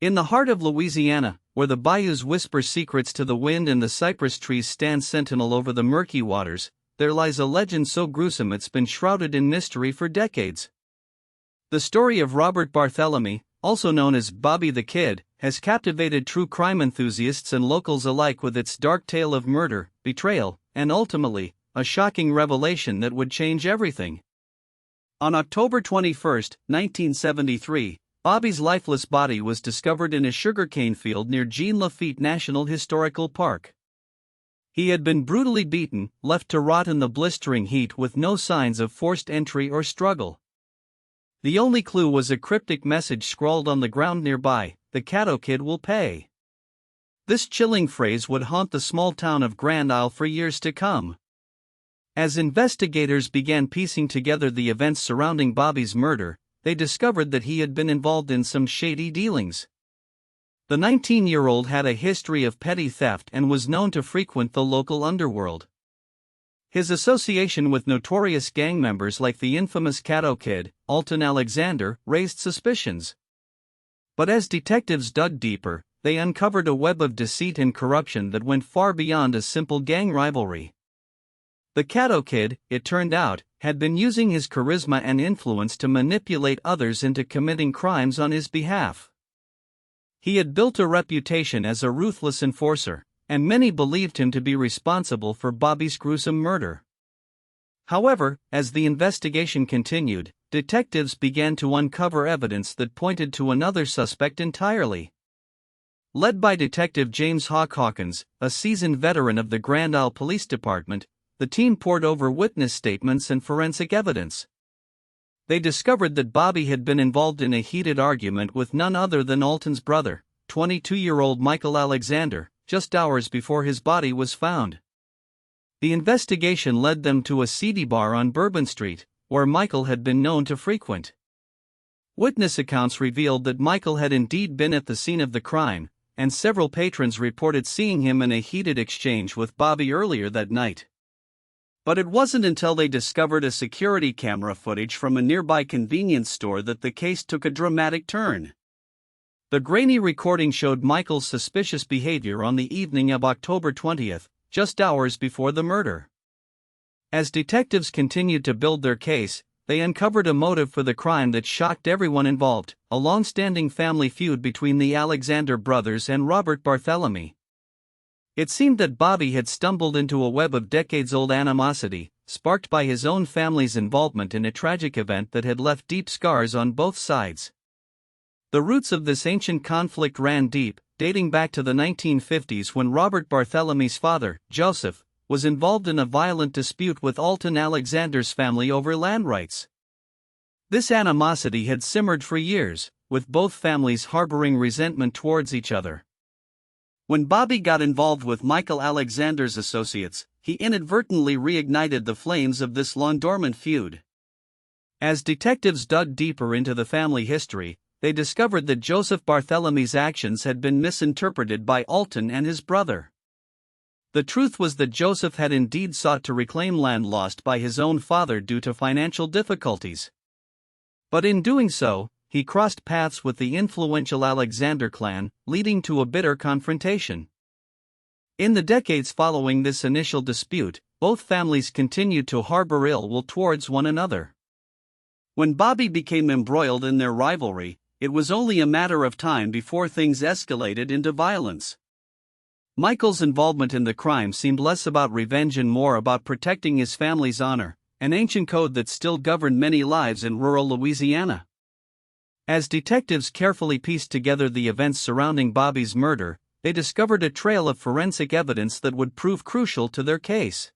In the heart of Louisiana, where the bayous whisper secrets to the wind and the cypress trees stand sentinel over the murky waters, there lies a legend so gruesome it's been shrouded in mystery for decades. The story of Robert Barthelemy, also known as Bobby the Kid, has captivated true crime enthusiasts and locals alike with its dark tale of murder, betrayal, and ultimately, a shocking revelation that would change everything. On October 21, 1973, Bobby's lifeless body was discovered in a sugarcane field near Jean Lafitte National Historical Park. He had been brutally beaten, left to rot in the blistering heat with no signs of forced entry or struggle. The only clue was a cryptic message scrawled on the ground nearby: "The Caddo Kid will pay." This chilling phrase would haunt the small town of Grand Isle for years to come. As investigators began piecing together the events surrounding Bobby's murder, they discovered that he had been involved in some shady dealings. The 19-year-old had a history of petty theft and was known to frequent the local underworld. His association with notorious gang members like the infamous Caddo Kid, Alton Alexander, raised suspicions. But as detectives dug deeper, they uncovered a web of deceit and corruption that went far beyond a simple gang rivalry. The Caddo Kid, it turned out, had been using his charisma and influence to manipulate others into committing crimes on his behalf. He had built a reputation as a ruthless enforcer, and many believed him to be responsible for Bobby's gruesome murder. However, as the investigation continued, detectives began to uncover evidence that pointed to another suspect entirely. Led by Detective James Hawk Hawkins, a seasoned veteran of the Grand Isle Police Department, the team pored over witness statements and forensic evidence. They discovered that Bobby had been involved in a heated argument with none other than Alton's brother, 22-year-old Michael Alexander, just hours before his body was found. The investigation led them to a seedy bar on Bourbon Street, where Michael had been known to frequent. Witness accounts revealed that Michael had indeed been at the scene of the crime, and several patrons reported seeing him in a heated exchange with Bobby earlier that night. But it wasn't until they discovered a security camera footage from a nearby convenience store that the case took a dramatic turn. The grainy recording showed Michael's suspicious behavior on the evening of October 20, just hours before the murder. As detectives continued to build their case, they uncovered a motive for the crime that shocked everyone involved: a long-standing family feud between the Alexander brothers and Robert Barthelemy. It seemed that Bobby had stumbled into a web of decades-old animosity, sparked by his own family's involvement in a tragic event that had left deep scars on both sides. The roots of this ancient conflict ran deep, dating back to the 1950s when Robert Barthelemy's father, Joseph, was involved in a violent dispute with Alton Alexander's family over land rights. This animosity had simmered for years, with both families harboring resentment towards each other. When Bobby got involved with Michael Alexander's associates, he inadvertently reignited the flames of this long-dormant feud. As detectives dug deeper into the family history, they discovered that Joseph Barthelemy's actions had been misinterpreted by Alton and his brother. The truth was that Joseph had indeed sought to reclaim land lost by his own father due to financial difficulties. But in doing so, he crossed paths with the influential Alexander clan, leading to a bitter confrontation. In the decades following this initial dispute, both families continued to harbor ill will towards one another. When Bobby became embroiled in their rivalry, it was only a matter of time before things escalated into violence. Michael's involvement in the crime seemed less about revenge and more about protecting his family's honor, an ancient code that still governed many lives in rural Louisiana. As detectives carefully pieced together the events surrounding Bobby's murder, they discovered a trail of forensic evidence that would prove crucial to their case.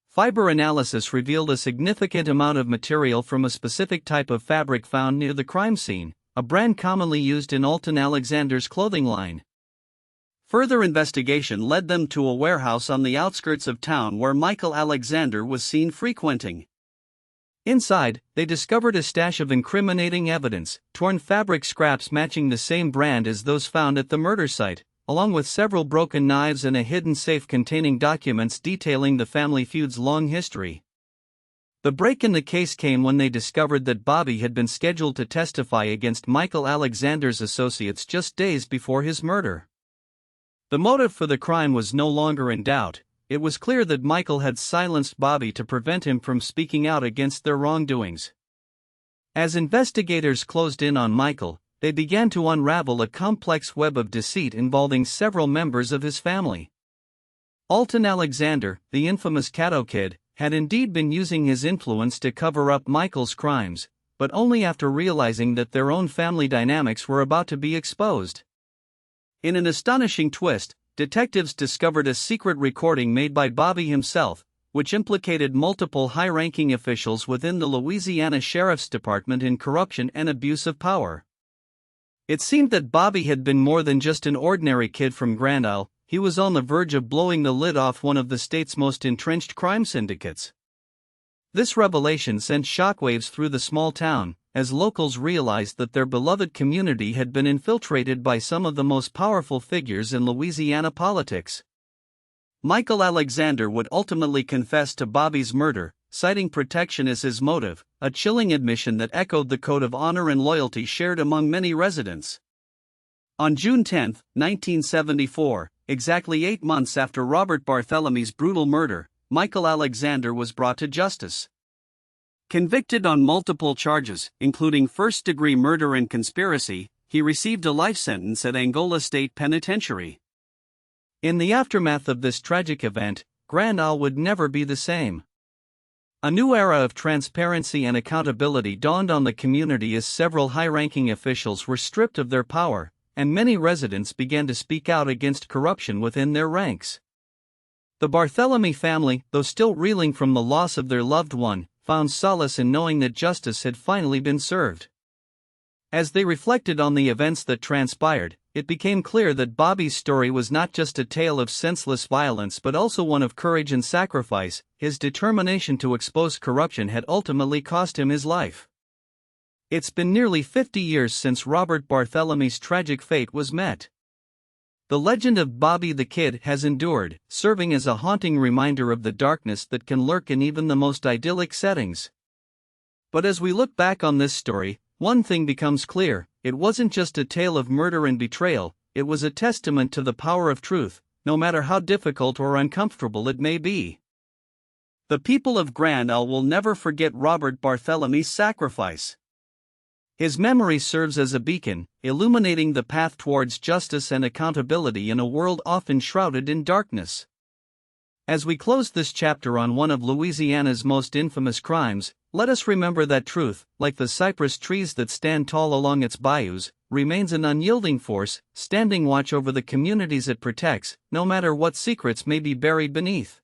Fiber analysis revealed a significant amount of material from a specific type of fabric found near the crime scene, a brand commonly used in Alton Alexander's clothing line. Further investigation led them to a warehouse on the outskirts of town where Michael Alexander was seen frequenting. Inside, they discovered a stash of incriminating evidence, torn fabric scraps matching the same brand as those found at the murder site, along with several broken knives and a hidden safe containing documents detailing the family feud's long history. The break in the case came when they discovered that Bobby had been scheduled to testify against Michael Alexander's associates just days before his murder. The motive for the crime was no longer in doubt. It was clear that Michael had silenced Bobby to prevent him from speaking out against their wrongdoings. As investigators closed in on Michael, they began to unravel a complex web of deceit involving several members of his family. Alton Alexander, the infamous Caddo Kid, had indeed been using his influence to cover up Michael's crimes, but only after realizing that their own family dynamics were about to be exposed. In an astonishing twist, detectives discovered a secret recording made by Bobby himself, which implicated multiple high-ranking officials within the Louisiana Sheriff's Department in corruption and abuse of power. It seemed that Bobby had been more than just an ordinary kid from Grand Isle. He was on the verge of blowing the lid off one of the state's most entrenched crime syndicates. This revelation sent shockwaves through the small town, as locals realized that their beloved community had been infiltrated by some of the most powerful figures in Louisiana politics. Michael Alexander would ultimately confess to Bobby's murder, citing protection as his motive, a chilling admission that echoed the code of honor and loyalty shared among many residents. On June 10, 1974, exactly 8 months after Robert Barthelemy's brutal murder, Michael Alexander was brought to justice. Convicted on multiple charges, including first-degree murder and conspiracy, he received a life sentence at Angola State Penitentiary. In the aftermath of this tragic event, Grand Isle would never be the same. A new era of transparency and accountability dawned on the community as several high-ranking officials were stripped of their power, and many residents began to speak out against corruption within their ranks. The Barthelemy family, though still reeling from the loss of their loved one, found solace in knowing that justice had finally been served. As they reflected on the events that transpired, it became clear that Bobby's story was not just a tale of senseless violence but also one of courage and sacrifice. His determination to expose corruption had ultimately cost him his life. It's been nearly 50 years since Robert Barthelemy's tragic fate was met. The legend of Bobby the Kid has endured, serving as a haunting reminder of the darkness that can lurk in even the most idyllic settings. But as we look back on this story, one thing becomes clear: it wasn't just a tale of murder and betrayal, it was a testament to the power of truth, no matter how difficult or uncomfortable it may be. The people of Grand Isle will never forget Robert Barthelemy's sacrifice. His memory serves as a beacon, illuminating the path towards justice and accountability in a world often shrouded in darkness. As we close this chapter on one of Louisiana's most infamous crimes, let us remember that truth, like the cypress trees that stand tall along its bayous, remains an unyielding force, standing watch over the communities it protects, no matter what secrets may be buried beneath.